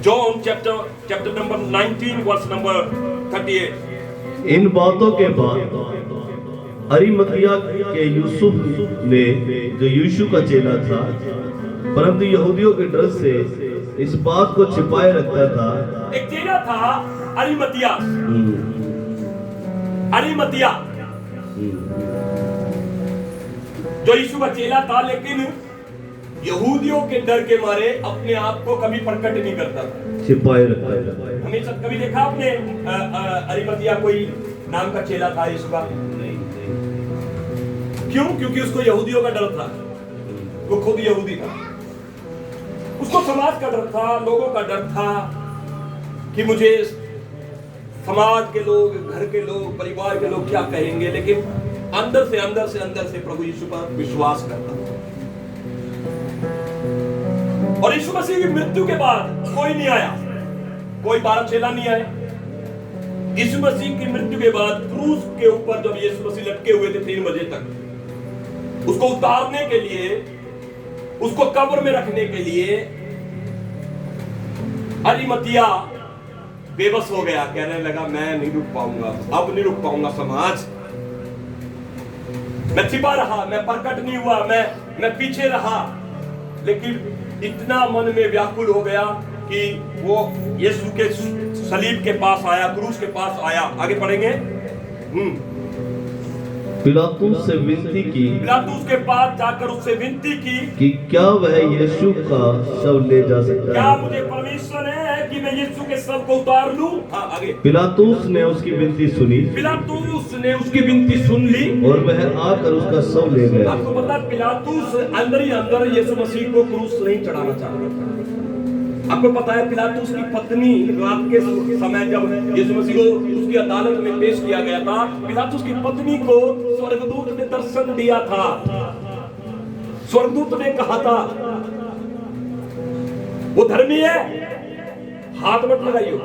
John chapter number 19 verse number 38. इन बातों के बाद अरिमतिया के यूसुफ ने, जो यीशु का चेला था, परंतु यहूदियों के डर से इस बात को छिपाए रखता था। एक चेला था अरिमतिया। अरिमतिया जो यीशु का चेला था, लेकिन यहूदियों के डर के मारे अपने आप को कभी प्रकट नहीं करता था, छिपाए रखता था। हमेशा कभी देखा आपने अरिमतिया कोई नाम का चेला था यीशु का? क्यों? क्योंकि उसको यहूदियों का डर था, वो खुद यहूदी था, उसको समाज का डर था, लोगों का डर था कि मुझे समाज के लोग, घर के लोग, परिवार के लोग क्या कहेंगे। लेकिन अंदर से प्रभु यीशु पर विश्वास करता था। और यीशु मसीह की मृत्यु के बाद कोई नहीं आया, कोई 12 चेला नहीं आए। यीशु मसीह की मृत्यु के बाद क्रूस के ऊपर जब यीशु मसीह लटके हुए थे 3 बजे तक, उसको उतारने के लिए, उसको कब्र में रखने के लिए अरिमतिया बेबस हो गया। कहने लगा मैं नहीं रुक पाऊंगा, अब नहीं रुक पाऊंगा। समाज, मैं छिपा रहा, मैं प्रकट नहीं हुआ, मैं पीछे रहा। लेकिन इतना मन में व्याकुल हो गया कि वो यीशु के सलीब के पास आया, क्रूस के पास आया। आगे पढ़ेंगे। पिलातुस से विनती की, पिलातुस के पास जाकर उससे विनती की कि क्या वह यीशु का शव ले जा सकता है? क्या मुझे परमिशन है कि मैं यीशु के शव को उतार लूं? हाँ, आगे। पिलातुस ने उसकी विनती सुनी, पिलातुस ने उसकी विनती सुन ली और वह आकर उसका शव ले गया। आपको पता है पिलातुस अंदर ही अंदर यीशु मसीह को क्रूस नहीं चढ़ाना चाहता था। आपको पता है पिलातुस की पत्नी रात के समय जब यीशु मसीह को उसकी अदालत में पेश किया गया था, पिलातुस की पत्नी को स्वर्गदूत ने दर्शन दिया था। स्वर्गदूत ने कहा था वो धर्मी है, हाथ मत लगाइयो।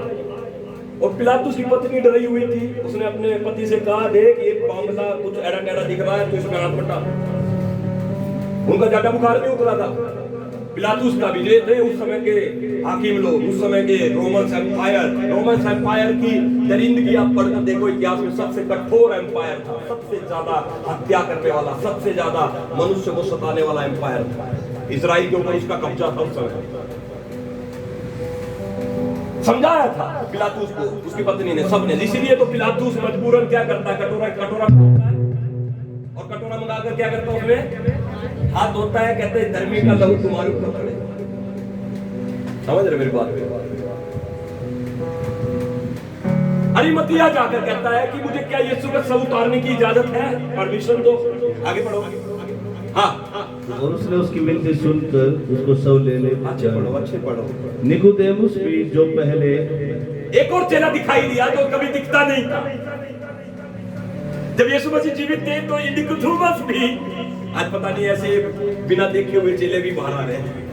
और पिलातुस की पत्नी डरी हुई थी, उसने अपने पति से कहा देख ये मामला कुछ एड़ा टेढ़ा दिख रहा है, तो इसमें हाथ मत डाल। उनका ज्यादा बुखार नहीं उतरा था। पिलातुस का विजय थे उस समय के हाकिम लोग, उस समय के रोमन एम्पायर की दरिंदगी आप पढ़कर देखो, इतिहास में सबसे कठोर एम्पायर था, सबसे ज्यादा हत्या करने वाला, सबसे ज्यादा मनुष्य को सताने वाला एम्पायर था। इजराइल के ऊपर उसका कब्जा था उस समय। समझाया था पिलातुस को उसकी पत्नी ने, सबने। इसीलिए तो पिलातुस मजबूरन क्या करता है, कटोरा मंगाता है, और कटोरा मंगाकर क्या करता है, उसमें हाथ धोता है, कहते हैं धर्मी का लहू तुम्हारे ऊपर पड़े। समझ रहे मेरी बात? अरिमतिया जाकर कहता है कि मुझे क्या यीशु का शव उतारने की इजाजत है, परमिशन दो। आगे पढ़ो। हाँ, और उसने उसकी विनती सुनकर उसको शव लेने अच्छे पढ़ो। निकोदेमुस भी, जो पहले एक और चेला दिखाई दिया जो कभी दिखता नहीं था। जब यीशु मसीह जीवित थे तो निकोदेमुस भी, आज पता नहीं ऐसे बिना देखे हुए चेले भी बाहर आ रहे हैं।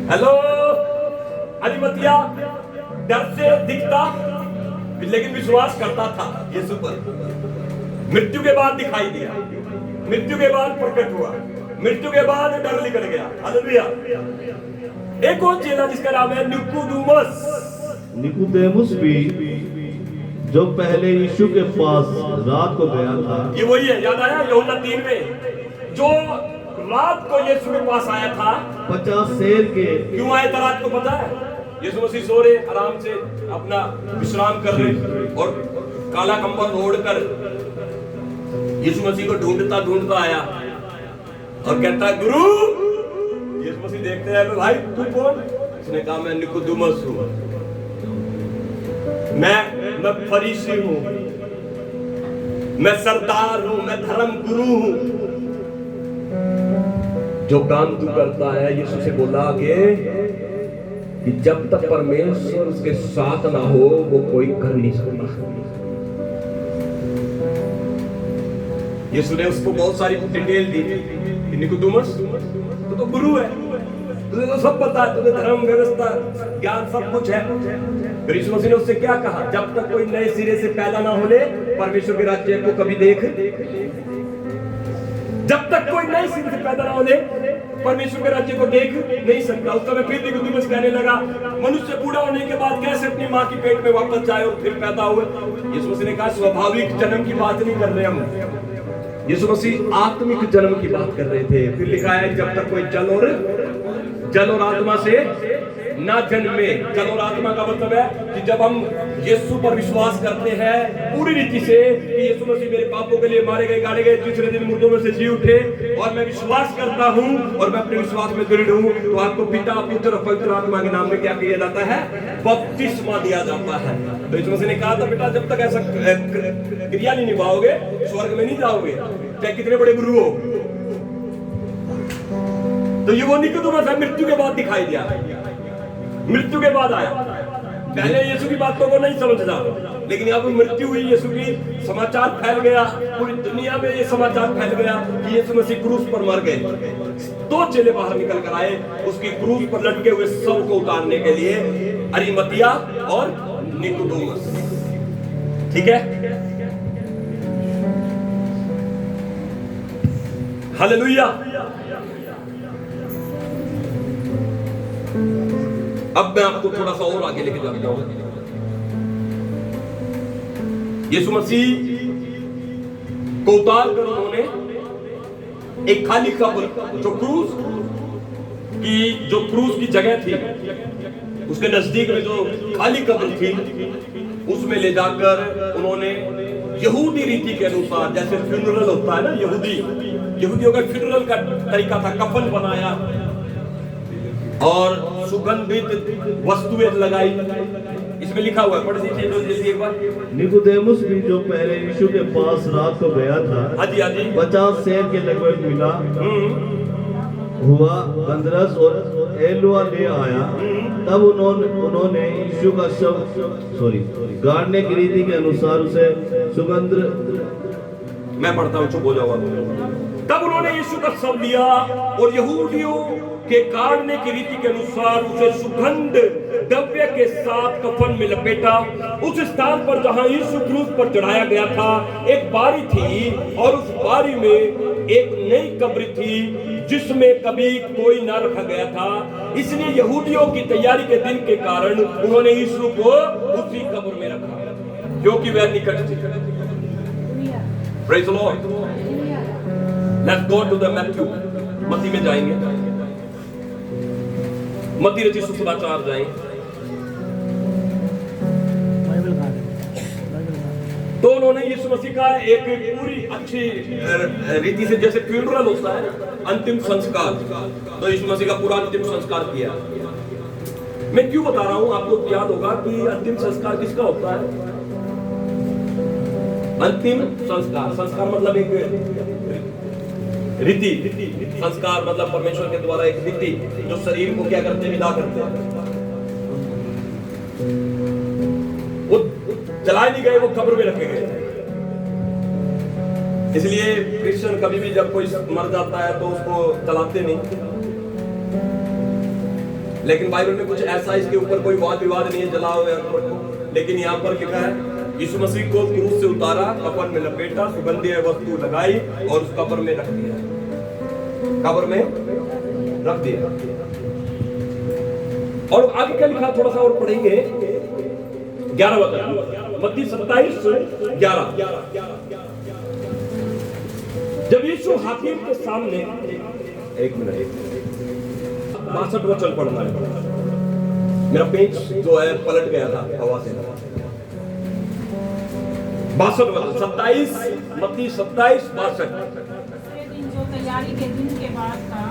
हेलो, अरिमतिया डर से दिखता लेकिन विश्वास करता था यीशु पर। मृत्यु के बाद दिखाई दिया, मृत्यु के बाद प्रकट हुआ, मृत्यु के बाद डर निकल गया। हालेलुया। एक और चेला जिसका नाम है निकोदेमुस भी, जो पहले यीशु के पास रात को गया था। ये वही है, याद आया यूहन्ना 3 में, जो रात को यीशु के पास आया था। 50 शेर के। क्यों आया था रात को पता है? यीशु मसीह सो रहे, आराम से अपना विश्राम कर रहे, और काला कंबल ओढ़कर यीशु मसीह को ढूंढता आया और कहता है गुरु। यीशु मसीह देखते हैं, भाई तू कौन? उसने कहा मैं निकोदेमुस हूं, मैं फरीसी हूं, मैं सरदार हूं, मैं धर्म गुरु हूं। जो काम तू करता है, यीशु से बोला कि जब तक परमेश्वर उसके साथ ना हो वो कोई कर नहीं सकता। यीशु ने उसको बहुत सारी डिटेल दी। निकोदेमुस तो गुरु है, तुझे तो सब पता है, तुझे धर्म व्यवस्था ज्ञान सब कुछ है। फिर यीशु मसीह ने उससे क्या कहा? जब तक कोई नए सिरे से पैदा ना हो ले परमेश्वर के राज्य को कभी देख। जब तक कोई नए सिरे से पैदा ना होने परमेश्वर के राज्य को देख नहीं सकता। उस समय फिर निकोदेमुस कहने लगा, मनुष्य बूढ़ा होने के बाद कैसे अपनी माँ की पेट में वापस जाए और फिर पैदा हुए। यीशु मसीह ने कहा स्वाभाविक जन्म की बात नहीं कर रहे हम, यीशु मसीह आत्मिक जन्म की बात कर रहे थे। फिर लिखा है जब तक कोई जल और आत्मा से ना जन्मे। जल और आत्मा का मतलब है कि जब हम यीशु पर विश्वास करते हैं पूरी रीति से कि यीशु मसीह मेरे पापों के लिए मारे गए, गाड़े गए, तीसरे दिन मुर्दों में से जी उठे, और मैं विश्वास करता हूं और मैं अपने विश्वास में दृढ़ हूं, तो आपको पिता, पुत्र और पवित्र आत्मा के नाम में क्या किया जाता है? बपतिस्मा दिया जाता है। तो यीशु मसीह ने कहा था, बेटा जब तक ऐसा क्रिया नहीं निभाओगे स्वर्ग में नहीं जाओगे, चाहे कितने बड़े गुरु हो। तो ये वो निकोदेमुस है, मृत्यु के बाद दिखाई दिया, मृत्यु के बाद आया। पहले यीशु की बातों को नहीं समझता, लेकिन अब मृत्यु हुई यीशु की, समाचार फैल गया, पूरी दुनिया में ये समाचार फैल गया कि यीशु मसीह क्रूस पर मर गए। दो चेले बाहर निकल कर आए उसकी क्रूस पर लटके हुए शव को उतारने के लिए, अरिमतिया और निकोदेमुस। ठीक है, हालेलुया। अब मैं आपको थोड़ा सा और आगे लेके जाता हूं। यीशु मसीह को उतार कर उन्होंने एक खाली कब्र, जो क्रूस की जगह थी, उसके नजदीक में जो खाली कब्र थी, उसमें ले जाकर उन्होंने यहूदी रीति के अनुसार, जैसे फ्यूनरल होता है ना, यहूदियों का फ्यूनरल का तरीका था, कफन बनाया और सुगंधित वस्तुएं लगाई। इसमें लिखा हुआ है, पढ़ दीजिए जल्दी एक बार। निकोदेमुस भी जो पहले यीशु के पास रात को गया था, हाँ जी 50 सेर के लगभग मिला हुआ गंधरस और एलवा ले आया। तब उन्होंने यीशु का शव गाड़ने की रीति के अनुसार उसे सुगंध, मैं पढ़ता हूँ, चुप हो जाओ। तब उन्होंने यीशु का शव लिया और यहूदियों के गाड़ने की रीति के अनुसार उसे सुगंध द्रव्य के साथ कफन में लपेटा। उस स्थान पर जहां यीशु क्रूस पर चढ़ाया गया था एक बारी थी, और उस बारी में एक नई कब्र थी जिसमें कभी कोई न रखा गया था। इसलिए यहूदियों की तैयारी के दिन के कारण उन्होंने यीशु को उसी कब्र में रखा, क्योंकि वह निकट थी। Praise the Lord. Let's go to the Matthew. मत्ती में जाएंगे, मत्ती रचित सुसमाचार जाएंगे। तो उन्होंने यीशु मसीह का एक पूरी अच्छी रीति से, जैसे फ्यूनरल होता है अंतिम संस्कार, तो यीशु मसीह का पूरा अंतिम संस्कार किया। मैं क्यों बता रहा हूं, आपको याद होगा कि अंतिम संस्कार किसका होता है? अंतिम संस्कार मतलब एक रीति, संस्कार मतलब परमेश्वर के द्वारा एक रीति जो शरीर को क्या करते, विदा करते हैं। वो जलाए नहीं गए, वो कब्र में रखे गए। इसलिए क्रिश्चियन कभी भी जब कोई मर जाता है तो उसको जलाते नहीं, लेकिन बाइबल में कुछ ऐसा इसके ऊपर कोई वाद विवाद नहीं है, जलाओ या को। लेकिन यहाँ पर लिखा है यीशु मसीह को क्रूस से उतारा, कफन में लपेटा, सुगंधीय वस्तु लगाई और उस कब्र में रख दिया, कब्र में रख दिया। और आगे क्या लिखा, थोड़ा सा और पढ़ेंगे, 11 मत्ती 27:11। जब यीशु हाकिम के सामने, एक मिनट, 62 वचन पढ़ना है, मेरा पेज जो है पलट गया था हवा से। 62 मत्ती 27:62।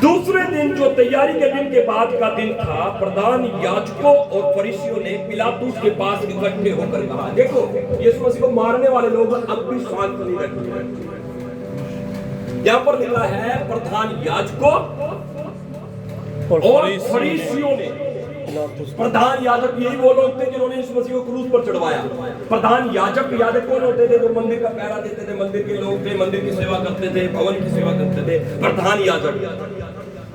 दूसरे दिन जो तैयारी के दिन के बाद का दिन था, प्रधान याजकों और फरीसियों ने पिलातुस के पास इकट्ठे होकर कहा, देखो यीशु मसीह को मारने वाले लोग अब भी शांत नहीं बैठे। यहाँ पर लिखा है प्रधान याजकों और फरीसियों ने। प्रधान याजक यही वो लोग थे जिन्होंने यीशु मसीह को क्रूस पर चढ़वाया। प्रधान याजक कौन होते थे? जो मंदिर का पहरा देते थे, मंदिर के लोग थे, मंदिर की सेवा करते थे, भवन की सेवा करते थे। प्रधान याजक,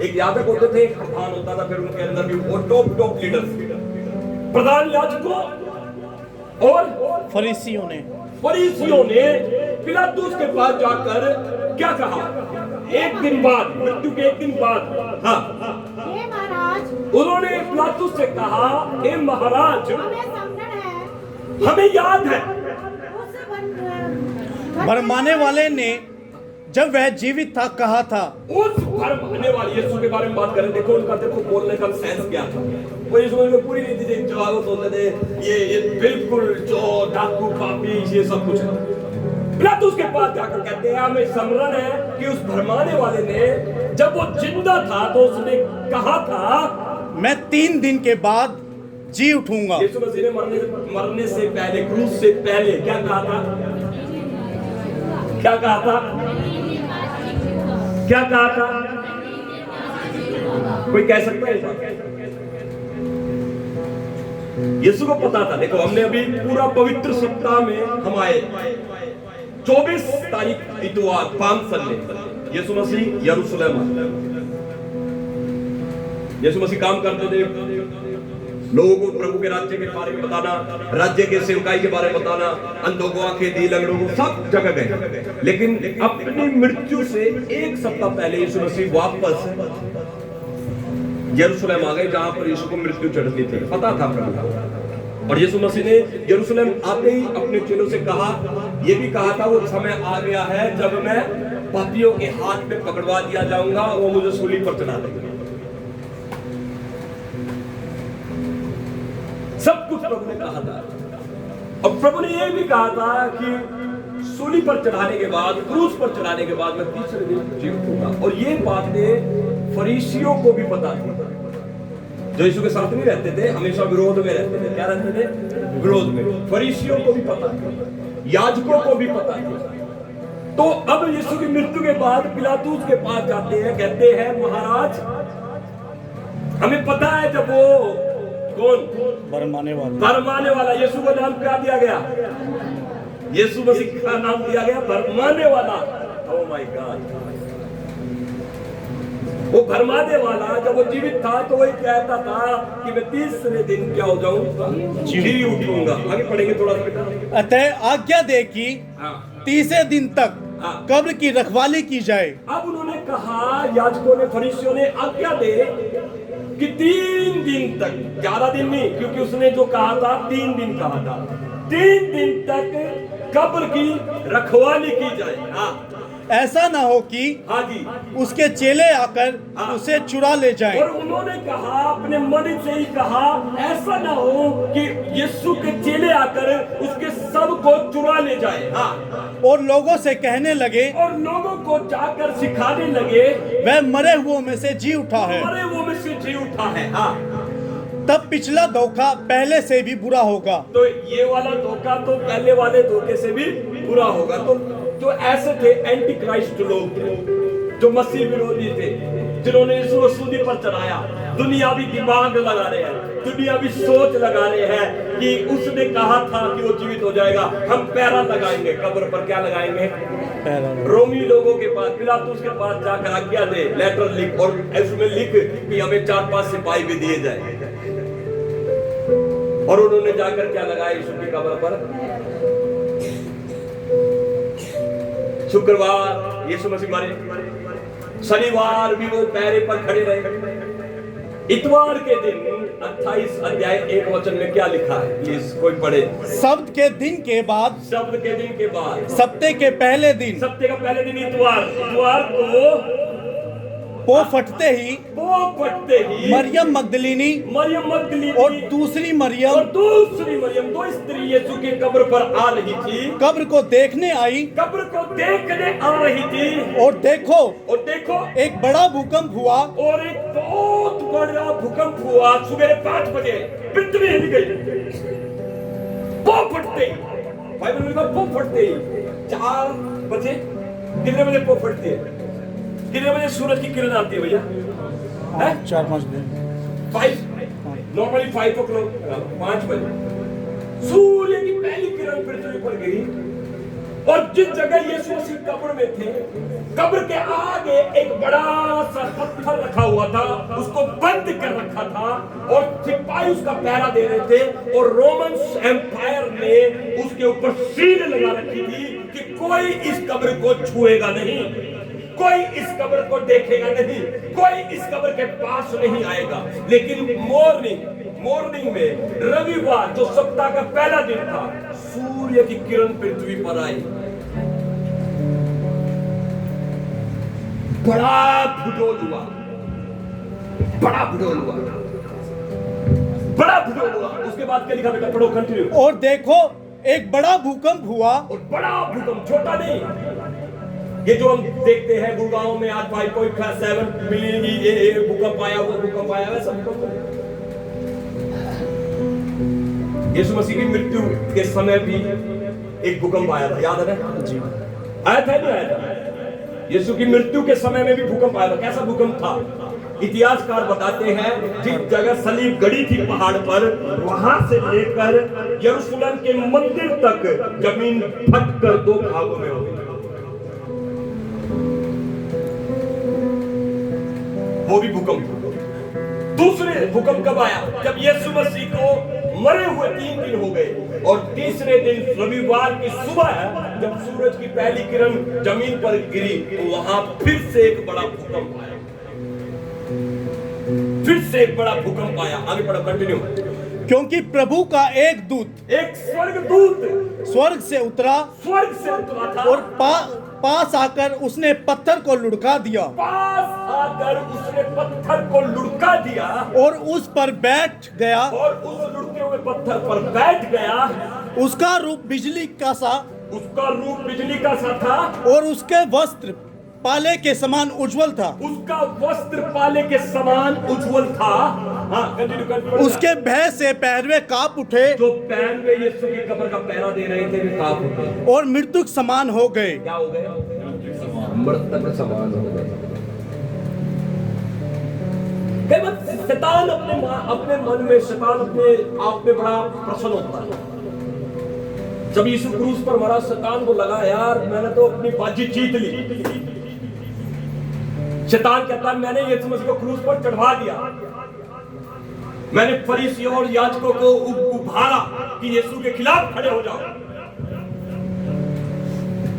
एक याजक होते थे, एक प्रधान होता था, फिर उनके अंदर भी वो टॉप लीडर्स। प्रधान याजकों और फरीसियों ने पिलातुस के पास जाकर क्या कहा? एक दिन बाद, मृत्यु के एक दिन बाद, हाँ, हे महाराज, उन्होंने पिलातुस से कहा, हे महाराज, हमें समझन है, हमें याद है उस भरमाने वाले ने जब वह जीवित था कहा था। उस भरमाने वाले यीशु के बारे में बात करें, देखो उनका, देखो बोलने का सेंस क्या था। वो यीशु में पूरी रीति से जो आगो बोलते थे, ये बिल्कुल जो डाकू पापी ये सब कुछ है। पिलातुस के पास जाकर कहते हैं, हमें स्मरण है कि उस भरमाने वाले ने जब वो जिंदा था तो उसने कहा था, मैं 3 दिन के बाद जी उठूंगा। यीशु मसीह ने मरने से पहले, क्रूस से पहले क्या कहा था? क्या कहा था? क्या कहा था? कोई कह सकता है? यीशु को पता था। देखो हमने अभी पूरा पवित्र सप्ताह में हम आए, 24 तारीख इतवार, पाम संडे, यीशु मसीह यरूशलेम, यीशु मसीह काम करते थे, लोगों को प्रभु के राज्य के बारे में बताना, राज्य के सेवकाई के बारे में बताना, अंधों को आंखें दी, लंगड़ों को, सब जगह गए। लेकिन अपनी मृत्यु से एक सप्ताह पहले यीशु मसीह वापस यरूशलेम आ गए, जहां पर यीशु को मृत्यु चढ़नी थी, पता था प्रभु को। और यीशु मसीह ने यरूशलेम आते ही अपने चेलों से कहा, यह भी कहा था, वो समय आ गया है जब मैं पापियों के हाथ में पकड़वा दिया जाऊंगा और वो मुझे सूली पर चढ़ा देंगे। सब कुछ प्रभु ने कहा था। और प्रभु ने यह भी कहा था कि सूली पर चढ़ाने के बाद, क्रूस पर चढ़ाने के बाद मैं तीसरे दिन जीवित होगा। और ये बातें फरीसियों को भी पता थी, जो यीशु के साथ नहीं रहते थे, हमेशा विरोध में रहते थे। क्या रहते थे? विरोध में। फरीसियों को भी पता थी, याजकों को भी पता थी। तो अब यीशु की मृत्यु के बाद पिलातुस के पास जाते हैं, कहते हैं, महाराज हमें पता है जब वो कौन भरमाने वाला, यीशु को नाम क्या दिया गया? यीशु मसीह का नाम दिया गया भरमाने वाला। ओह माय गॉड, वो भरमाने वाला जब वो जीवित था तो वही कहता था कि मैं तीसरे दिन क्या हो जाऊंगा? जी उठूंगा। आगे पढ़ेंगे थोड़ा सा। अतः आज्ञा दे कि तीसरे दिन तक कब्र की रखवाली की जाए। अब उन्होंने कहा, याजकों ने, फरीसियों ने आज्ञा दे कि 3 दिन तक, 11 दिन नहीं, क्योंकि उसने जो कहा था 3 दिन कहा था, 3 दिन तक कब्र की रखवाली की जाए। हाँ, ऐसा ना हो कि हाँ जी, उसके चेले आकर उसे चुरा ले जाएं। और उन्होंने कहा, अपने मन से ही कहा, ऐसा ना हो कि यीशु के चेले आकर उसके सब को चुरा ले जाए। हाँ, और लोगों से कहने लगे, और लोगों को जाकर सिखाने लगे, वह मरे हुओं में से जी उठा है। मरे वो में से जी उठा है। हाँ, तब पिछला धोखा पहले से भी बुरा होगा। तो ये वाला धोखा तो पहले वाले धोखे से भी बुरा होगा। तो जो ऐसे थे एंटी क्राइस्ट लोग थे, जो मसीह विरोधी थे, जिन्होंने यीशु को सूली पर चढ़ाया, दुनियावी दिमाग लगा रहे हैं, दुनियावी सोच लगा रहे हैं कि उसने कहा था कि वो जीवित हो जाएगा, हम पैरा लगाएंगे कब्र पर। क्या लगाएंगे? रोमी लोगों के पास, पिलातुस के पास जाकर आज्ञा दे, लेटर लिख, और इसमें लिख कि हमें 4-5 सिपाही भी दिए जाए। और उन्होंने जाकर क्या लगाया यीशु की कब्र पर? शुक्रवार यीशु मसीह मारे, शनिवार भी वो पैरे पर खड़े रहे। इतवार के दिन 28 अध्याय 1 वचन में क्या लिखा है? प्लीज कोई पढ़े। शब्द के दिन के बाद, शब्द के दिन के बाद, सप्ते के पहले दिन, सप्ते का पहले दिन इतवार को पो फटते ही मरियम मगदलीनी और दूसरी मरियम, दो स्त्री यीशु की कब्र पर आ रही थी, कब्र को देखने आई। कब्र को देखने आ रही थी। और देखो एक बड़ा भूकंप हुआ, और एक बहुत बड़ा भूकंप हुआ। सुबह 5 बजे पृथ्वी हिल गई। पो फटते ही, बाइबल में लिखा पो फटते ही, 4 बजे, कितने बजे पो फटती है? कितने बजे सूरज की किरण आती है भैया? 4-5 दिन, 5, नॉर्मली 5 o'clock, 5 बजे सूर्य की पहली किरण पृथ्वी पर गिरी। और जिस जगह यीशु मसीह कब्र में थे, कब्र के आगे एक बड़ा सा पत्थर रखा हुआ था, उसको बंद कर रखा था, और सिपाही उसका पहरा दे रहे थे। और रोमन एम्पायर ने उसके ऊपर सील लगा रखी थी कि कोई इस कब्र को छुएगा नहीं। कोई इस कब्र को देखेगा नहीं, कोई इस कब्र के पास नहीं आएगा। लेकिन मॉर्निंग में रविवार जो सप्ताह का पहला दिन था, सूर्य की किरण पृथ्वी पर आई। बड़ा भूगोल हुआ, बड़ा भूगोल हुआ, बड़ा भूगोल हुआ। उसके बाद क्या लिखा बेटा, पढ़ो कंटिन्यू। और देखो एक बड़ा भूकंप हुआ। और बड़ा भूकंप, छोटा नहीं। ये जो हम देखते हैं गुड़गांव में आज 5.7 मिलियन ये भूकंप आया, वो भूकंप आया, वैसा भूकंप। यीशु मसीह की मृत्यु के समय भी एक भूकंप आया था, याद है ना जी? आया था नहीं आया था? यीशु की मृत्यु के समय में भी भूकंप आया था। कैसा भूकंप था? इतिहासकार बताते हैं जिस जगह सलीब गड़ी थी पहाड़ पर, वहां से लेकर यरूशलेम के मंदिर तक जमीन फटकर 2 भागों में हो गई। वो भी भूकंप। दूसरे भूकंप कब आया? जब यीशु मसीह को मरे हुए 3 दिन हो गए और तीसरे दिन रविवार की सुबह जब सूरज की पहली किरण जमीन पर गिरी तो वहां फिर से एक बड़ा भूकंप आया। फिर से एक बड़ा भूकंप आया। आगे बढ़ो, कंटिन्यू। क्योंकि प्रभु का एक दूत, एक स्वर्गदूत स्वर्ग से उतरा था और पास आकर उसने पत्थर को लुढ़का दिया। पास आकर उसने पत्थर को लुढ़का दिया और उस पर बैठ गया। और उस लुढ़के हुए पत्थर पर बैठ गया। उसका रूप बिजली का सा था और उसके वस्त्र पाले के समान उज्जवल था। उसका वस्त्र पाले के समान उज्जवल था। हाँ, कंटिन्यू। उसके भय से पैरवे कांप उठे। जो पैर में यीशु की कब्र का पहरा दे रहे थे वे कांप उठे और मृतक समान हो गए। क्या हो गए? मृतक समान हो गए। शैतान अपने मन में, शैतान अपने आप में बड़ा प्रसन्न होता है। जब यीशु क्रूस पर मरा, शैतान को लगा यार मैंने तो अपनी बाजी जीत ली। शैतान कहता है मैंने यीशु मसीह को क्रूस पर चढ़वा दिया। मैंने फरीसियों और याजकों को उभारा कि यीशु के खिलाफ खड़े हो जाओ,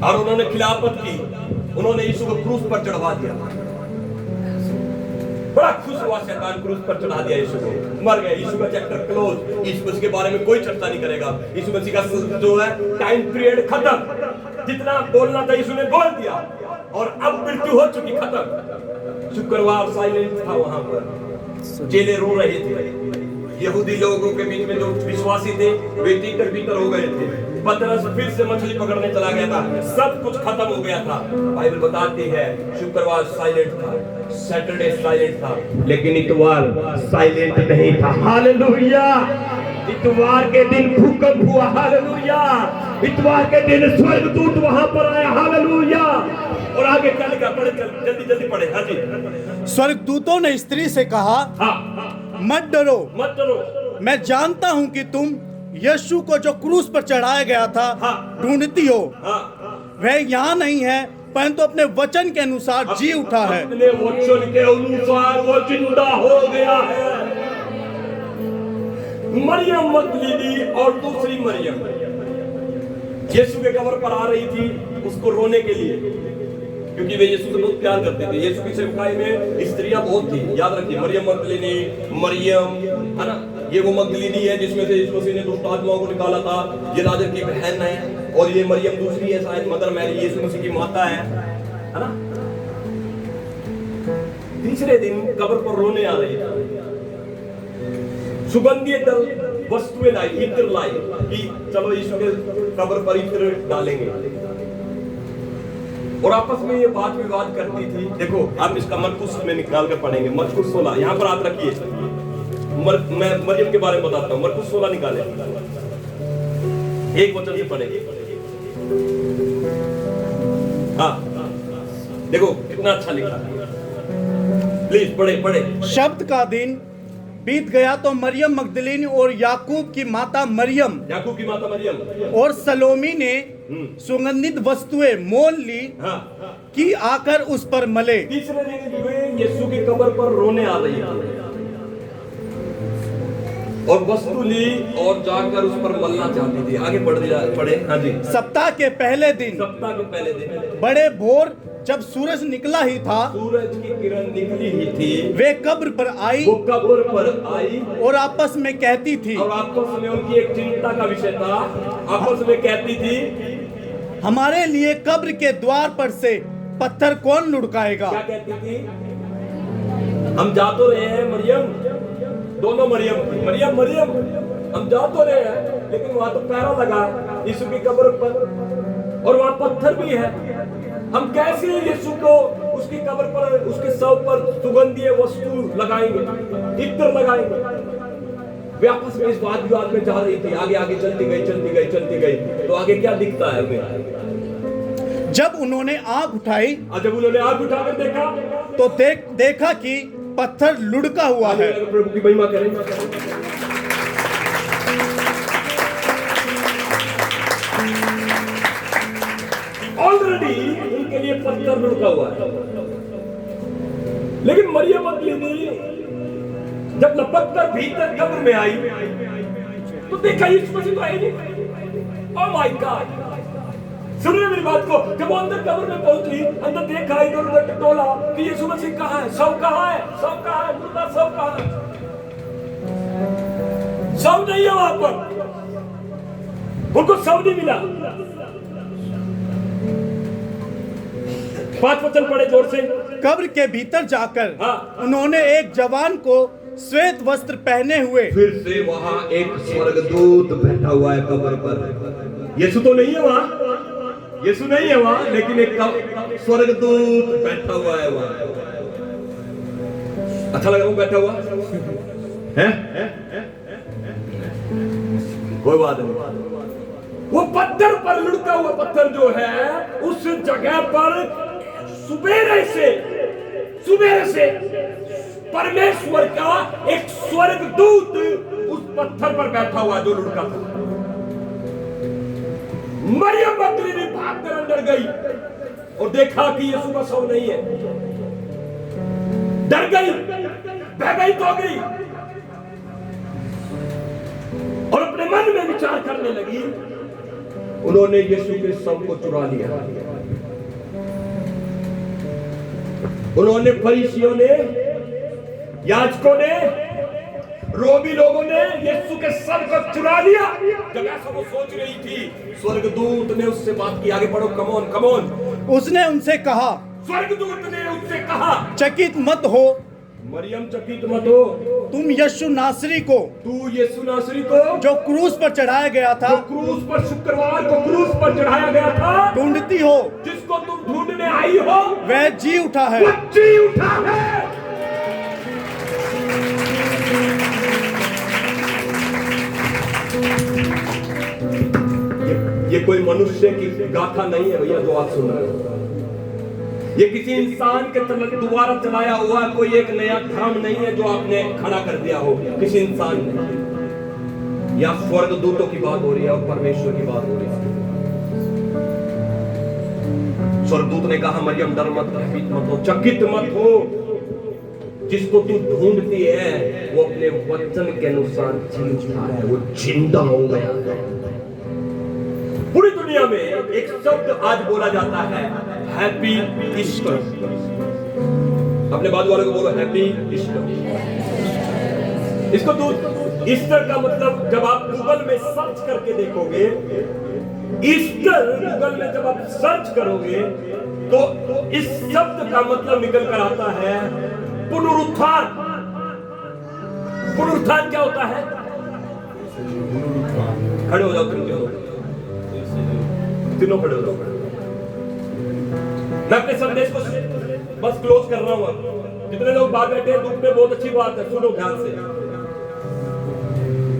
और उन्होंने खिलाफत की। उन्होंने यीशु को क्रूस पर चढ़वा दिया। बड़ा खुश हुआ शैतान, क्रूस पर चढ़ा दिया यीशु को, मर गए। यीशु का चैप्टर क्लोज। यीशु मसीह के बारे में कोई चर्चा नहीं करेगा। यीशु मसीह का जो है टाइम पीरियड खत्म। जितना बोलना था यीशु ने बोल दिया और अब मृत्यु हो चुकी, खत्म। शुक्रवार साइलेंट था वहां पर, जेले रो रहे थे। यहूदी लोगों के बीच में जो विश्वासी थे वे भीतर हो गए थे। पतरस फिर से मछली पकड़ने चला गया था। सब कुछ खत्म हो गया था। बाइबल बताती है शुक्रवार साइलेंट था, सैटरडे साइलेंट था, लेकिन इतवार साइलेंट नहीं था। हालेलुया! इतवार के दिन भूकंप हुआ। हालेलुया! इतवार के दिन स्वर्गदूत वहां पर आया। हालेलुया! और आगे क्या लिखा? पढ़े, जल्दी पढ़े। हाँ जी। स्वर्गदूतों ने स्त्री से कहा, मत डरो, मैं जानता हूं कि तुम यीशु को जो क्रूस पर चढ़ाया गया था ढूंढती हो। वह यहाँ नहीं है, परंतु अपने वचन के अनुसार जी उठा है। अपने वचन के अनुसार वो जिंदा हो गया है। मरियम मगदलीनी और दूसरी मरियम यीशु के कब्र पर आ रही थी उसको रोने के लिए, क्योंकि वे यीशु से बहुत प्यार करते थे। यीशु की सेवकाई में स्त्रियां बहुत थी, याद रखिए। मरियम मगदलीनी, मरियम है ना, ये वो मगदलीनी है जिसमें से यीशु मसीह ने दुष्ट आत्माओं को निकाला था। ये लाजर की बहन है और ये मरियम दूसरी है, शायद मदर मैरी, यीशु मसीह की माता है ना। तीसरे दिन कब्र पर रोने आ रही है। सुगंधित वस्तुएं लाई, इत्र लाई कि चलो यीशु के कब्र पर इत्र डालेंगे। और आपस में ये बात विवाद करती थी। देखो आप इसका मरकुस में निकाल कर पढ़ेंगे। मरकुस 16 यहाँ पर आप रखिए। मैं मरियम के बारे में बताता हूँ। मरकुस 16 निकाले, एक वचन से पढ़ेंगे। हाँ देखो कितना अच्छा लिखा, प्लीज पढ़े। शब्द का दिन बीत गया तो मरियम मगदलीनी और याकूब की माता मरियम और सलोमी ने सुगंधित वस्तुएं मोल ली कि आकर उस पर मले। तीसरे दिन वे यीशु की कब्र पर रोने आ रही थी और वस्तु ली और जाकर उस पर मलना चाहती थी। आगे पढ़े। हाँ जी। सप्ताह के पहले दिन बड़े बड़े भोर जब सूरज निकला ही था, सूरज की किरण निकली ही थी, वे कब्र पर आई वो कब्र पर आई और आपस में कहती थी, और आपस में उनकी एक चिंता का विषय था। आपस में कहती थी, हमारे लिए कब्र के द्वार पर से पत्थर कौन लुढ़काएगा। क्या कहती थी? हम जा तो रहे हैं मरियम, दोनों मरियम मरियम मरियम, हम जा तो रहे हैं, लेकिन वहां तो पैरा लगा यीशु की कब्र पर और वहां पत्थर भी है। हम कैसे यीशु को उसकी कब्र पर, उसके शव पर सुगंधीय वस्तु लगाएंगे, इत्र लगाएंगे। वे आपस में इस वाद विवाद में जा रही थी। आगे आगे चलती गई चलती गई चलती गई, तो आगे क्या दिखता है हमें? जब उन्होंने आंख उठाई, जब उन्होंने आंख उठाकर देखा तो देखा कि पत्थर लुढ़का हुआ है। प्रभु की महिमा करें। ऑलरेडी उनके लिए पत्थर लुढ़का हुआ है, लेकिन मरियम मगदलीनी जब लपक कर भीतर कब्र में आई तो देखा यीशु मसीह तो आई नहीं। ओह माय गॉड, सुनिए मेरी बात को। जब वो अंदर कब्र में पहुंची, अंदर देखा, इधर उधर टटोला कि यीशु मसीह कहाँ है, शव कहाँ है, शव कहाँ है, मुर्दा शव कहाँ है? शव नहीं है वहां पर, उनको शव नहीं मिला। 5 वचन पढ़े जोर से। कब्र के भीतर जाकर उन्होंने एक जवान को श्वेत वस्त्र पहने हुए, फिर से वहां एक स्वर्गदूत बैठा हुआ है कब्र पर। यीशु तो नहीं है वहां, यीशु नहीं है वहां, लेकिन एक स्वर्गदूत बैठा हुआ है वहां। अच्छा लगा वो बैठा हुआ है? कोई बात नहीं। वो पत्थर पर लुढ़का हुआ पत्थर जो है, उस जगह पर सुबेरे से परमेश्वर का एक स्वर्गदूत उस पत्थर पर बैठा हुआ जो लुढ़का था। मरियम मगदलीनी भागकर अंदर गई और देखा कि यीशु का शव नहीं है। डर गई, बह गई तो गई और अपने मन में विचार करने लगी, उन्होंने यीशु के शव को चुरा लिया। उन्होंने, फरीसियों ने, याजकों ने, रोमी लोगों ने यीशु के शव को चुरा लिया। जब ऐसा वो सोच रही थी, स्वर्गदूत ने उससे बात की। आगे पढ़ो, कमोन कमोन। उसने उनसे कहा, स्वर्गदूत ने उससे कहा, चकित मत हो, मरियम चकित मत हो, तुम यीशु नासरी को, तू यीशु नासरी को जो क्रूस पर चढ़ाया गया था, जो क्रूस पर शुक्रवार को क्रूस पर चढ़ाया गया था, ढूंढती हो, जिसको तुम ढूंढने आई हो, वह जी उठा है। वो जी उठा है। ये कोई मनुष्य की गाथा नहीं है भैया, जो आप सुन रहे हो। ये किसी इंसान के द्वारा चलाया हुआ कोई एक नया धर्म नहीं है जो आपने खड़ा कर दिया हो किसी इंसान ने। या स्वर्गदूतों की बात हो रही है और परमेश्वर की बात हो रही है। स्वर्गदूत ने कहा, मरियम डर मत, भयभीत मत हो, चकित मत हो, जिसको तू ढूंढती है वो अपने वचन के अनुसार जी उठा है, वो जिंदा हो गया है। पूरी दुनिया में एक शब्द आज बोला जाता है, हैप्पी ईस्टर। अपने बाजू वाले को बोलो, हैप्पी ईस्टर। इसको तो ईस्टर का मतलब, जब आप गूगल में सर्च करके देखोगे, ईस्टर गूगल में जब आप सर्च करोगे तो इस शब्द का मतलब निकल कर आता है पुनरुत्थान। पुनरुत्थान क्या होता है? खड़े हो जाओ, तीनों खड़े हो जाओ। मैं अपने संदेश को बस क्लोज कर रहा हूं। जितने लोग बाहर बैठे हैं, धूप में, बहुत अच्छी बात है, सुनो ध्यान से।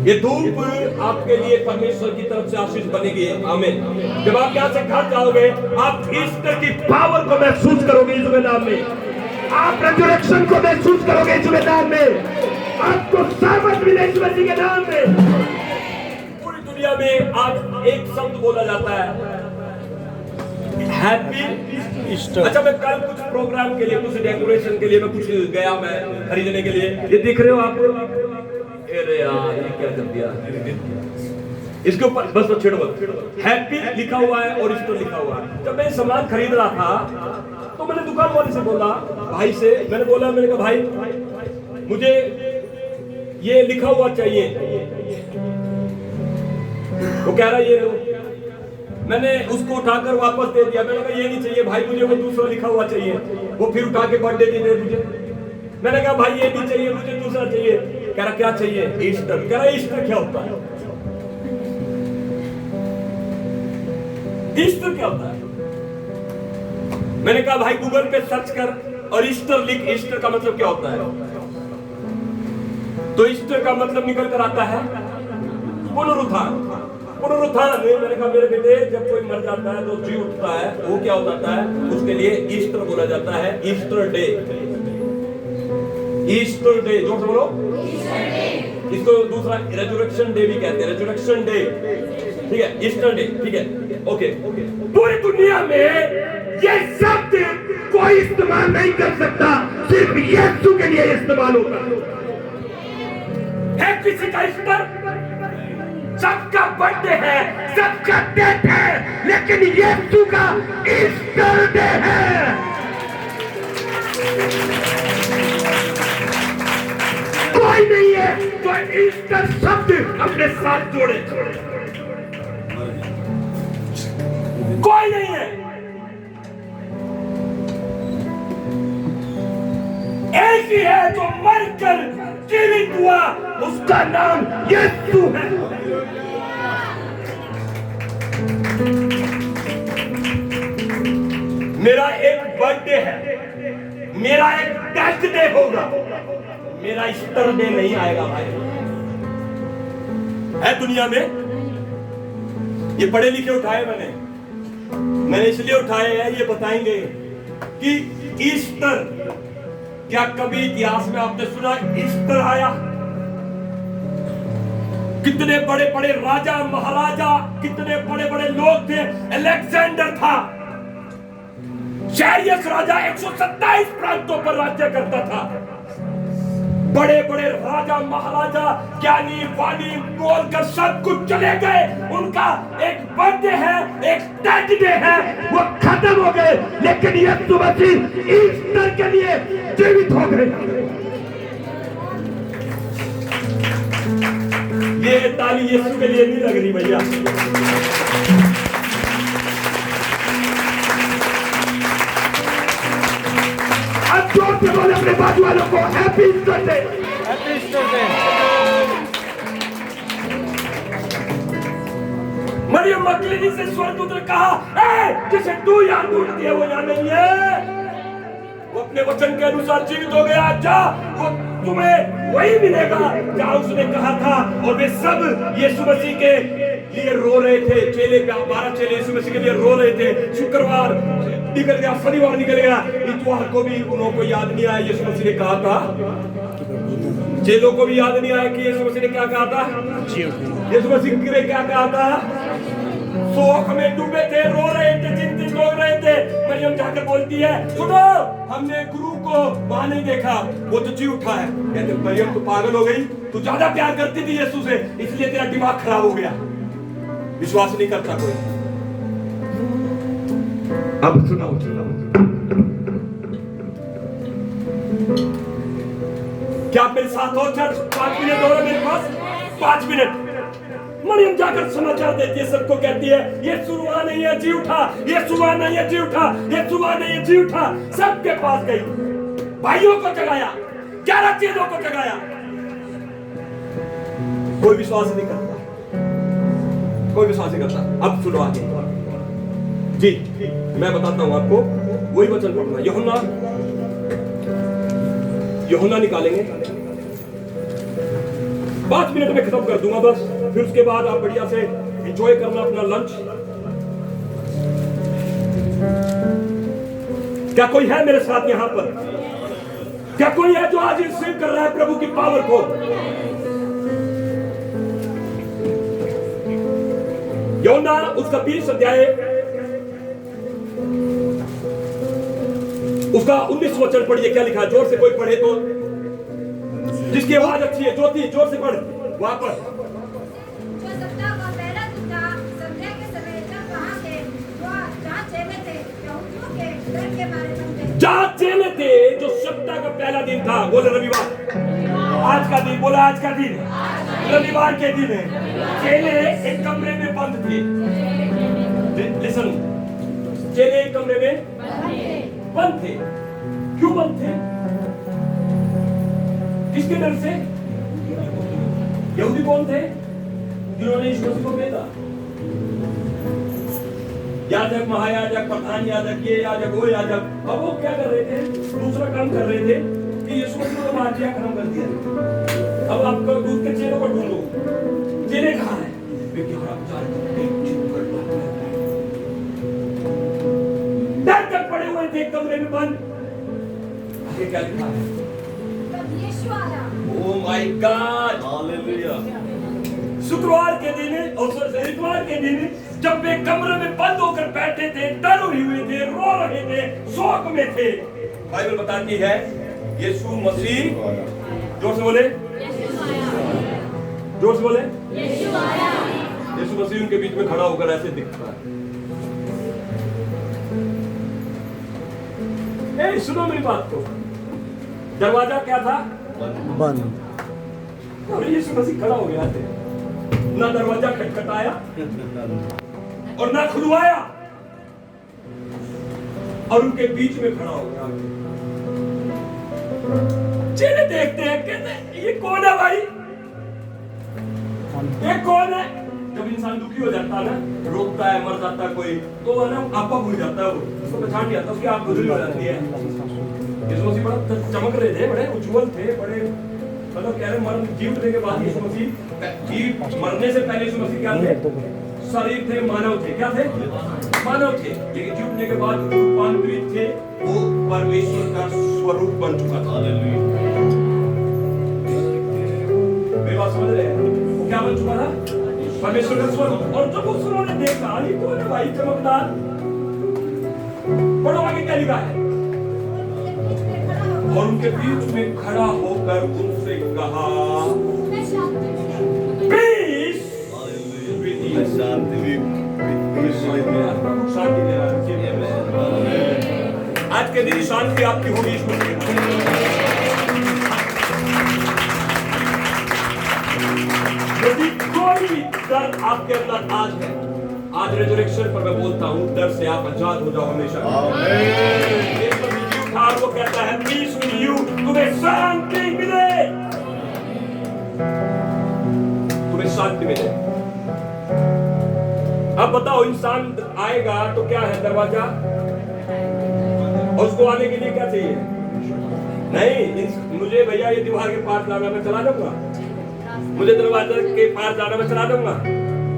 ये धूप आपके लिए परमेश्वर की तरफ से आशीष बनेगी। आमीन। जब आप यहां से घर जाओगे, आप ईस्टर की पावर को महसूस करोगे यीशु के नाम में। आप रेजरेक्शन को महसूस करोगे यीशु के नाम में। आपको सामर्थ मिलेगी यीशु मसीह के नाम में। पूरी दुनिया में आज एक शब्द बोला जाता है, हैप्पी ईस्टर। अच्छा, मैं कल कुछ प्रोग्राम के लिए, कुछ डेकोरेशन के लिए मैं कुछ गया, मैं खरीदने के लिए। ये देख रहे हो आप? अरे यार, ये क्या कर दिया? इसके ऊपर बस छेड़ो, हैप्पी लिखा हुआ है और ईस्टर लिखा हुआ है। जब मैं सामान खरीद रहा था तो मैंने दुकान वाले से बोला, भाई से मैंने कहा भाई मुझे ये लिखा हुआ चाहिए। वो कह रहा ये लो। मैंने उसको उठाकर वापस दे दिया। मैंने कहा ये नहीं चाहिए भाई, मुझे वो दूसरा लिखा हुआ चाहिए। वो फिर उठा के बर्थडे दे मुझे। मैंने कहा भाई ये नहीं चाहिए, मुझे दूसरा चाहिए। कह रहा क्या चाहिए? ईस्टर। कह रहा ईस्टर क्या होता है? ईस्टर क्या होता है? मैंने कहा भाई गूगल पे सर्च कर और ईस्टर लिख। ईस्टर का मतलब क्या होता है? तो ईस्टर का मतलब निकल कर आता है पुनरुत्थान। पुनरुत्थान में मैंने कहा मेरे बेटे जब कोई मर जाता है तो जी उठता है, वो क्या होता है? उसके लिए ईस्टर बोला जाता है। Easter day. ईस्टर डे, जोर से बोलो। इसको दूसरा रेजरेक्शन डे भी कहते हैं। रेजरेक्शन डे, ठीक है? ईस्टर डे, ठीक है? ओके। पूरी दुनिया में ये शब्द कोई इस्तेमाल नहीं कर सकता, सिर्फ यीशु के लिए इस्तेमाल होता है। किसी का ईस्टर? सबका बर्थडे है, सबका डेट है, लेकिन यीशु का ईस्टर डे है। कोई नहीं है तो ईस्टर शब्द अपने साथ जोड़े। कोई नहीं है। एक ही है जो मरकर जीवित हुआ, उसका नाम यीशु है। मेरा एक बर्थडे है, मेरा एक डेथ डे होगा, मेरा ईस्टर डे नहीं आएगा भाई। है दुनिया में ये पढ़े लिखे उठाए मैंने इसलिए उठाए हैं, ये बताएंगे कि ईस्टर, क्या कभी इतिहास में आपने सुना ईस्टर आया? कितने बड़े बड़े राजा महाराजा, कितने बड़े बड़े लोग थे। अलेक्जेंडर था, शैरियस राजा 127 प्रांतों पर राज्य करता था। बड़े बड़े राजा महाराजा, ज्ञानी वाणी बोलकर सब कुछ चले गए। उनका एक बर्थडे है, एक डेथ डे है, वो खत्म हो गए। लेकिन यीशु मसीह ईस्टर के लिए जीवित हो गए। ये ताली यीशु के लिए नहीं लग रही भैया। अब जोर से बोले अपने बाजू वालों को happy Easter day. Happy Easter day. मरियम मगदलीनी से स्वर्गदूत ने कहा, जिसे तू यहाँ ढूंढती है वो यहाँ नहीं है, वो अपने वचन के अनुसार जीवित हो गया। जा, वो तुम्हें वही मिलेगा जहाँ उसने कहा था। और वे सब यीशु मसीह के लिए रो रहे थे। चेले 12 चेले यीशु मसीह के लिए रो रहे थे। शुक्रवार निकल गया, शनिवार निकल गया, इतवार को भी उनको याद नहीं आया यीशु मसीह ने कहा था। चेलों को भी याद नहीं आया कि यीशु मसीह ने क्या कहा था। यीशु मसीह ने क्या कहा था? शोक में डूबे थे, रो रहे थे, चिंतित हो रहे थे। मरियम जाकर बोलती है, सुनो, हमने गुरु को वहां नहीं देखा, वो तो जी उठा है। कहते मरियम तो पागल हो गई, तू ज्यादा प्यार करती थी यीशु से, इसलिए तेरा दिमाग खराब हो गया, विश्वास नहीं करता कोई। अब सुनाओ। क्या आप मेरे साथ हो चर्च? 5 मिनट हो रहे मेरे पास, 5 मिनट। मरियम जाकर समाचार देती है, सबको कहती है ये सुरुआ नहीं है जी उठा, ये सुरुआ नहीं है जी उठा, ये सुरुआ नहीं है जी उठा। सबके पास गई, भाइयों को जगाया, 11 चेलों को जगाया, कोई विश्वास नहीं करता, कोई विश्वास नहीं करता। अब सुनो आगे जी, मैं बताता हूं आपको, वही वचन पढ़ना। यूहन्ना निकालेंगे, 5 मिनट में खत्म कर दूंगा बस। फिर उसके बाद आप बढ़िया से एंजॉय करना अपना लंच। क्या कोई है मेरे साथ यहाँ पर? क्या कोई है जो आज रिसीव कर रहा है प्रभु की पावर को? यूहन्ना उसका 20 अध्याय उसका 19 वचन पढ़िए। क्या लिखा है? जोर से कोई पढ़े तो, जिसकी आवाज अच्छी है। ज्योति जोर से पढ़ वहां पर। संध्या के समय जब वहां के वो जहाँ चेले थे, यहूदियों के डर के बारे में चेले थे जो सप्ताह का पहला दिन था, बोले रविवार, आज का दिन, बोला आज का दिन, रविवार के दिन है। चेले एक कमरे में बंद थे। लिसन, चेले एक कमरे में बंद थे। क्यों बंद थे? किसके डर से? यहूदी कौन थे जिन्होंने यीशु मसीह को भेजा? याजक, महायाजक, प्रधान याजक, ये याजक, वो याजक। अब वो क्या कर रहे थे? दूसरा काम कर रहे थे कि यीशु मसीह को मार दिया, खत्म कर दिया। अब आपको दूध के चेलों को ढूंढो। चेले कहाँ हैं? डर कर पड़े हुए थे कमरे में बंद। आगे क्या लिखा है? Oh my God, hallelujah. शुक्रवार के दिन और इतवार के दिन जब वे कमरे में बंद होकर बैठे थे, डरे हुए थे, रो रहे थे, शोक में थे, बाइबल बताती है यीशु मसीह, जोर से बोले, जोर से बोले, यीशु मसीह उनके बीच में खड़ा होकर ऐसे दिखता है। ए, सुनो मेरी बात को। दरवाजा क्या था? बंद। और यीशु मसीह खड़ा हो गया थे। ना दरवाजा खटखटाया और ना खुलवाया, और उनके बीच में खड़ा हो गया। चेले देखते हैं, कहते हैं ये कौन है भाई? ये कौन है? जब इंसान दुखी हो जाता है ना, रोकता है, मर जाता है कोई, तो है ना आपा भूल जाता है, वो उसको पहचान नहीं आता, उसकी आंख धुंधली हो जाती है। यीशु मसीह बड़ा चमक रहे थे, बड़े उज्जवल थे, बड़े मतलब कह रहे मरण जीवने के बाद यीशु मसीह, मरने से पहले यीशु मसीह क्या थे? शरीर थे, मानव थे। क्या थे? मानव थे। लेकिन जीवने के बाद रूपांतरित थे, वो परमेश्वर का स्वरूप बन चुका था। हालेलुया। मेरी बात समझ रहे हैं? वो क्या बन चुका था? परमेश्वर का स्वरूप। और जब उस उन्होंने देखा ये कौन है भाई चमकदार, पढ़ो आगे क्या लिखा है? और उनके बीच में खड़ा होकर उनसे कहा, पीस, शांति दे रहा है। आज के दिन शांति आपकी होगी इस मसीह में। यदि कोई भी डर आपके अंदर आज है, आज रेजरेक्शन पर मैं बोलता हूँ, डर से आप आजाद हो जाओ हमेशा। वो कहता है पीस विद यू, तुम्हें शांति मिले, तुम्हें शांति मिले। अब बताओ, इंसान आएगा तो क्या है? दरवाजा, और उसको आने के लिए क्या चाहिए? नहीं, मुझे भैया ये दीवार के पार जाना, मैं चला जाऊंगा, मुझे दरवाजा के पार जाना, मैं चला जाऊंगा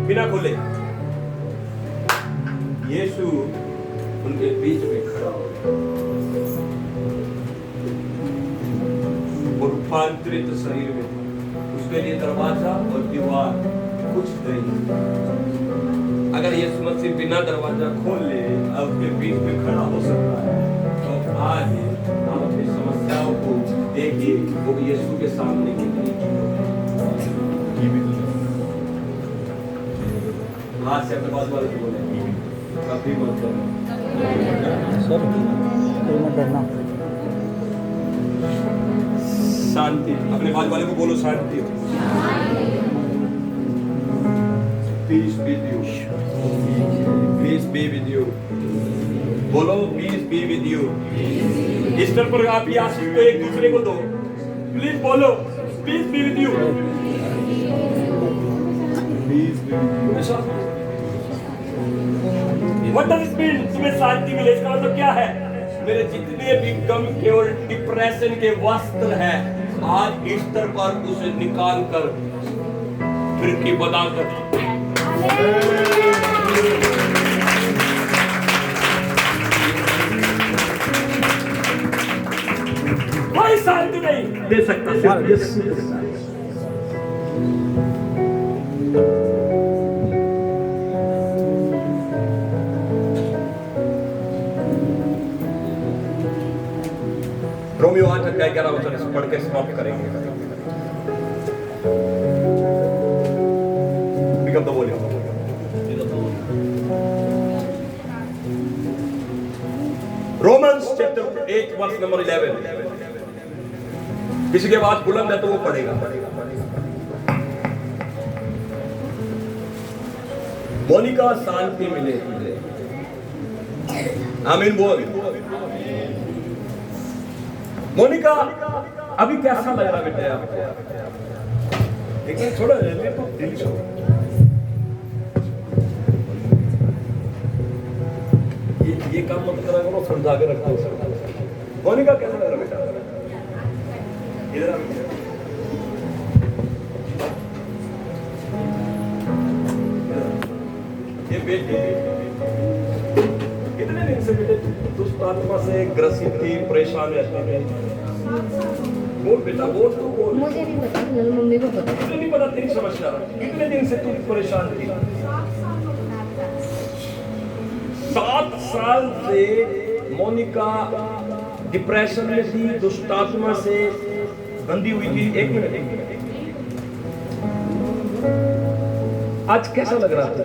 बिना खोले। यीशु उनके बीच में खड़ा हो और रूपांतरित शरीर में, उसके लिए दरवाजा और दीवार कुछ नहीं। अगर यीशु मसीह बिना दरवाजा खोल ले और उसके बीच में खड़ा हो सकता है, तो आज आप अपनी समस्याओं को देखिए, वो यीशु के सामने कितनी हाथ से अपने बात वाले को बोले, कभी मत करना। शांति, अपने बाजू वाले को बोलो शांति। Peace be with you. Peace be with you. बोलो peace be with you. इस तरह पर आप ये आशीष को एक दूसरे को दो। प्लीज बोलो peace be with you. Peace be with you. What does it mean? तुम्हें शांति मिले, इसका मतलब क्या है? मेरे जितने भी गम के और डिप्रेशन के वस्त्र हैं, आज ईस्टर पर उसे निकाल कर फिरकी बनाकर कोई शांति नहीं दे सकता। रोमियो 8:11 पढ़ के समाप्त करेंगे। Pick up the volume. Romans chapter 8 वर्ष नंबर 11। किसी के बाद बुलंद है तो वो पढ़ेगा। मोनिका शांति मिले तुझे, आमीन बोल। मोनिका अभी कैसा लग रहा बेटा आपको? लेकिन थोड़ा तो दिल छो, ये काम मत करा करो, समझा के रखो। मोनिका कैसा लग रहा बेटा? इधर आ। ये बेटी कितने दिन से बेटे दुष्ट आत्मा से ग्रसित थी, परेशान रहती थी? बोल बेटा, बोल तू बोल। मुझे नहीं पता, मम्मी को पता। तुझे नहीं पता तेरी समस्या? कितने दिन से तू परेशान थी? 7 साल से मोनिका डिप्रेशन में थी, दुष्ट आत्मा से बंधी हुई थी। एक मिनट, आज कैसा लग रहा था?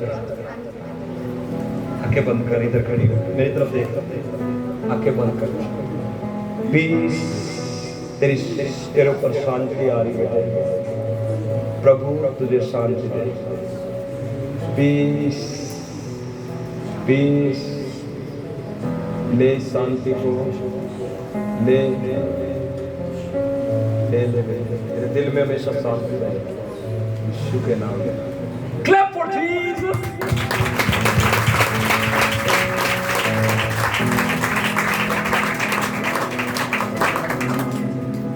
आंखें बंद कर, इधर खड़ी हो, मेरी तरफ देख, आंखें बंद कर। पीस तेरे ऊपर शांति आ रही है। प्रभु तुझे शांति दे। पीस पीस, ले शांति को, ले ले ले ले, तेरे दिल में हमेशा शांति रहे, यीशु के नाम में। Clap for Jesus!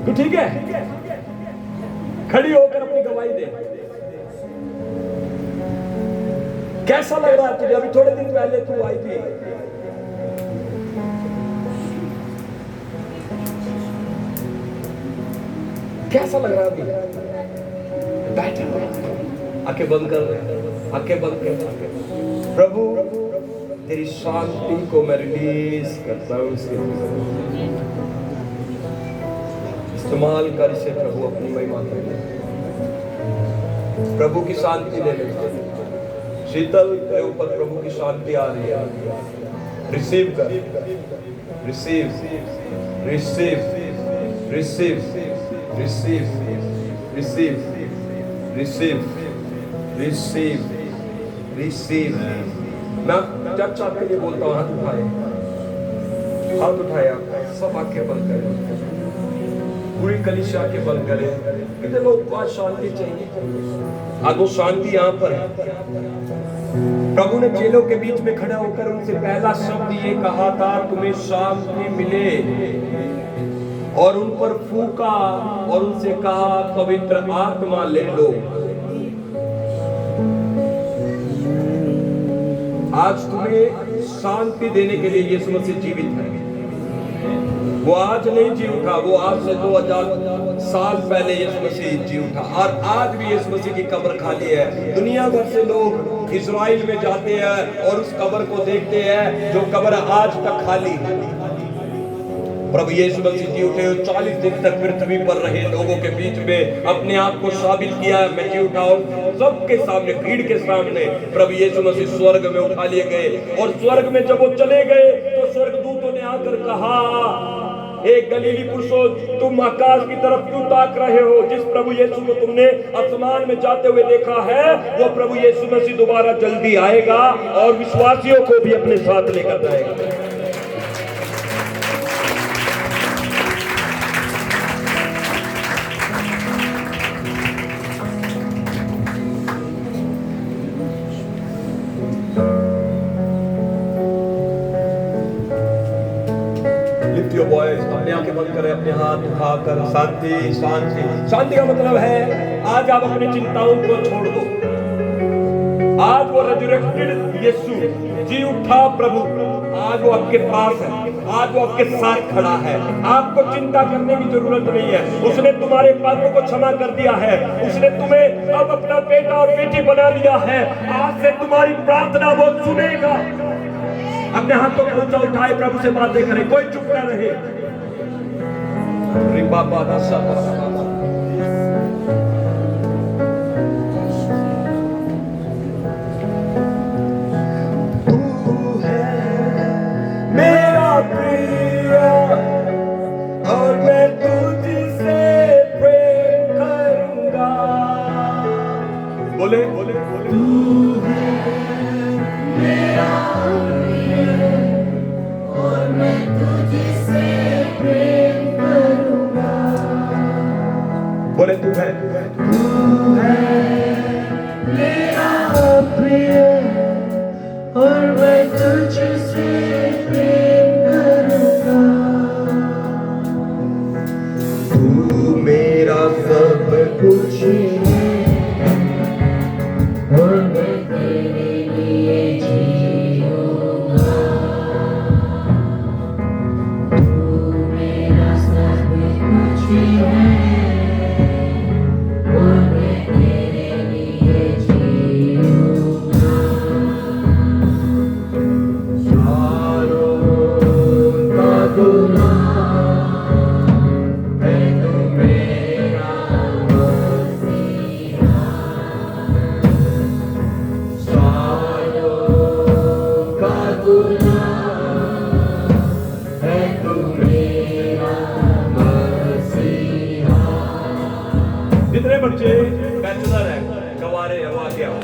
तो ठीक है, खड़ी होकर अपनी गवाही दे। कैसा लग रहा है तुझे? अभी थोड़े दिन पहले तू आई थी। कैसा लग रहा है अभी? बैठे आंखें बंद कर, आंखें बंद कर। प्रभु तेरी शांति को मैं रिलीज करता हूं, इस्तेमाल कर इसे प्रभु अपनी महिमा के लिए। प्रभु की शांति ले ले। शीतल तेरे ऊपर प्रभु की शांति आ रही है। रिसीव कर, receive receive receive receive receive receive receive receive. मैं चर्च आपके लिए बोलता हूँ, हाथ उठाए, हाथ उठाए आप सब, आंखें बंद करें, पूरी कलीसिया के बंद करें। कितने लोग को आज शांति चाहिए? आज वो शांति यहाँ पर है। प्रभु ने चेलों के बीच में खड़ा होकर उनसे पहला शब्द ये कहा था, तुम्हें शांति मिले, और उन पर फूका और उनसे कहा, पवित्र आत्मा ले लो। आज तुम्हें शांति देने के लिए यीशु मसीह जीवित है। वो आज नहीं जी उठा, वो आज से 2000 साल पहले यीशु मसीह जी उठा, और आज भी यीशु मसीह की कब्र खाली है। दुनिया भर से लोग इजराइल में जाते हैं और उस कब्र को देखते हैं जो कब्र आज तक खाली है। प्रभु यीशु मसीह जी उठे, 40 दिन तक पृथ्वी पर रहे, लोगों के बीच में अपने आप को साबित किया, मैं जी उठा हूं। सबके सामने, भीड़ के सामने प्रभु यीशु मसीह स्वर्ग में उठा लिए गए, और स्वर्ग में जब वो चले गए तो स्वर्गदूतों ने आकर कहा, एक गलीली पुरुषों, तुम आकाश की तरफ क्यों ताक रहे हो? जिस प्रभु यीशु को तुमने आसमान में जाते हुए देखा है, वो प्रभु यीशु मसीह दोबारा जल्दी आएगा और विश्वासियों को भी अपने साथ लेकर जाएगा। अपने आंखें बंद करें, अपने हाथ उठाकर शांति शांति। शांति का मतलब है आज आप अपनी चिंताओं को छोड़ दो। आज वो रेजरेक्टेड यीशु जी उठा प्रभु, आज वो आपके पास है, आज वो आपके साथ खड़ा है। आपको चिंता करने की जरूरत नहीं है। उसने तुम्हारे पापों को क्षमा कर दिया है। उसने तुम्हें अब अपना बेटा और बेटी बना लिया है। आज से तुम्हारी प्रार्थना वो सुनेगा। अपने हाथों को ऊंचा उठाए, प्रभु से बातें करें, कोई चुप न रहे। तू है मेरा प्रिय बोले तू है मेरा प्रिय और मैं तुझसे प्रेम करूंगा। तू मेरा सब कुछ है और मैं तेरे लिए जीऊंगा। तू मेरा सब कुछ है और मैं तेरे लिए जीऊंगा। सारों का गुनाह है तू मेरा मसीहा। सारों का गुनाह है तू मेरा मसीहा। जितने बच्चे बैचलर हैं, गवारे हैं, वो आगे आओ।